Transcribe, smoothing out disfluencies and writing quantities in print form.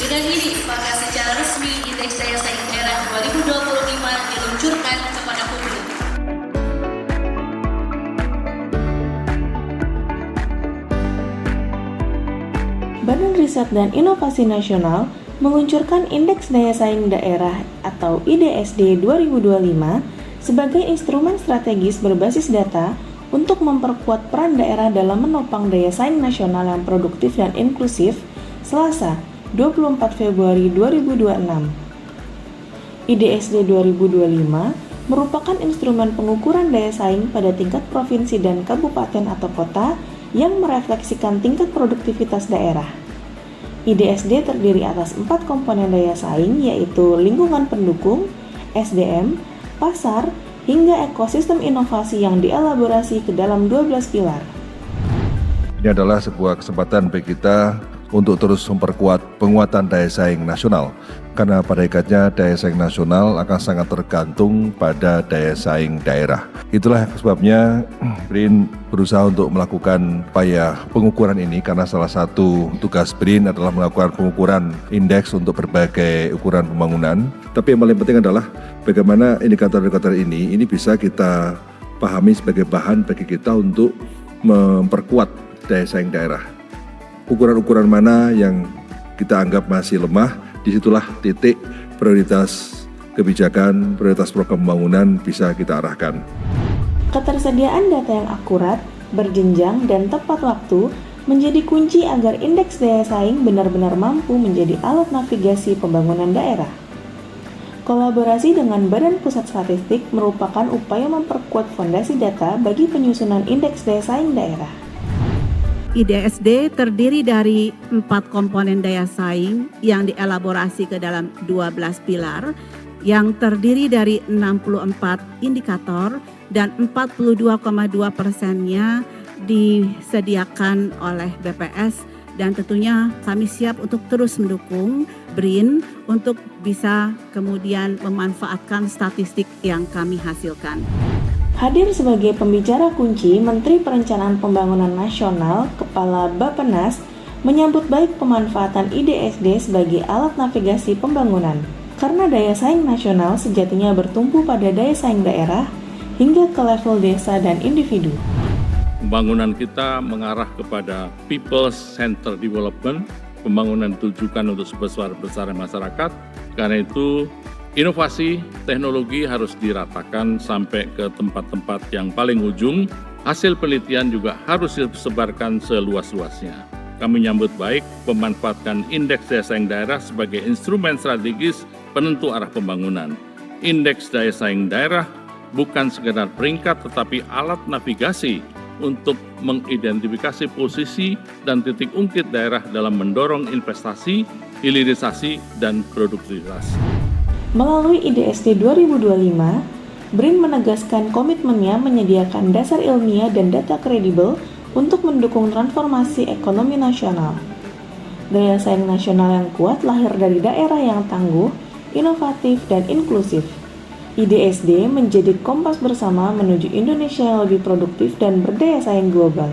Dengan ini, maka secara resmi Indeks Daya Saing Daerah 2025 diluncurkan kepada publik. Badan Riset dan Inovasi Nasional meluncurkan Indeks Daya Saing Daerah atau IDSD 2025 sebagai instrumen strategis berbasis data untuk memperkuat peran daerah dalam menopang daya saing nasional yang produktif dan inklusif, Selasa, 24 Februari 2026. IDSD 2025 merupakan instrumen pengukuran daya saing pada tingkat provinsi dan kabupaten atau kota yang merefleksikan tingkat produktivitas daerah. IDSD terdiri atas 4 komponen daya saing, yaitu lingkungan pendukung, SDM, pasar, hingga ekosistem inovasi yang dielaborasi ke dalam 12 pilar. Ini adalah sebuah kesempatan bagi kita untuk terus memperkuat penguatan daya saing nasional, karena pada hakikatnya daya saing nasional akan sangat tergantung pada daya saing daerah. Itulah sebabnya BRIN berusaha untuk melakukan upaya pengukuran ini, karena salah satu tugas BRIN adalah melakukan pengukuran indeks untuk berbagai ukuran pembangunan. Tapi yang paling penting adalah bagaimana indikator-indikator ini bisa kita pahami sebagai bahan bagi kita untuk memperkuat daya saing daerah. Ukuran-ukuran mana yang kita anggap masih lemah, disitulah titik prioritas kebijakan, prioritas program pembangunan bisa kita arahkan. Ketersediaan data yang akurat, berjenjang, dan tepat waktu menjadi kunci agar indeks daya saing benar-benar mampu menjadi alat navigasi pembangunan daerah. Kolaborasi dengan Badan Pusat Statistik merupakan upaya memperkuat fondasi data bagi penyusunan indeks daya saing daerah. IDSD terdiri dari 4 komponen daya saing yang dielaborasi ke dalam 12 pilar yang terdiri dari 64 indikator dan 42,2%-nya disediakan oleh BPS, dan tentunya kami siap untuk terus mendukung BRIN untuk bisa kemudian memanfaatkan statistik yang kami hasilkan. Hadir sebagai pembicara kunci Menteri Perencanaan Pembangunan Nasional, Kepala Bappenas, menyambut baik pemanfaatan IDSD sebagai alat navigasi pembangunan. Karena daya saing nasional sejatinya bertumpu pada daya saing daerah hingga ke level desa dan individu. Pembangunan kita mengarah kepada people-centered development, pembangunan ditujukan untuk sebesar-besarnya masyarakat. Karena itu, inovasi teknologi harus diratakan sampai ke tempat-tempat yang paling ujung. Hasil penelitian juga harus disebarkan seluas-luasnya. Kami menyambut baik pemanfaatan indeks daya saing daerah sebagai instrumen strategis penentu arah pembangunan. Indeks daya saing daerah bukan sekedar peringkat, tetapi alat navigasi untuk mengidentifikasi posisi dan titik ungkit daerah dalam mendorong investasi, hilirisasi, dan produktivitas. Melalui IDSD 2025, BRIN menegaskan komitmennya menyediakan dasar ilmiah dan data kredibel untuk mendukung transformasi ekonomi nasional. Daya saing nasional yang kuat lahir dari daerah yang tangguh, inovatif, dan inklusif. IDSD menjadi kompas bersama menuju Indonesia yang lebih produktif dan berdaya saing global.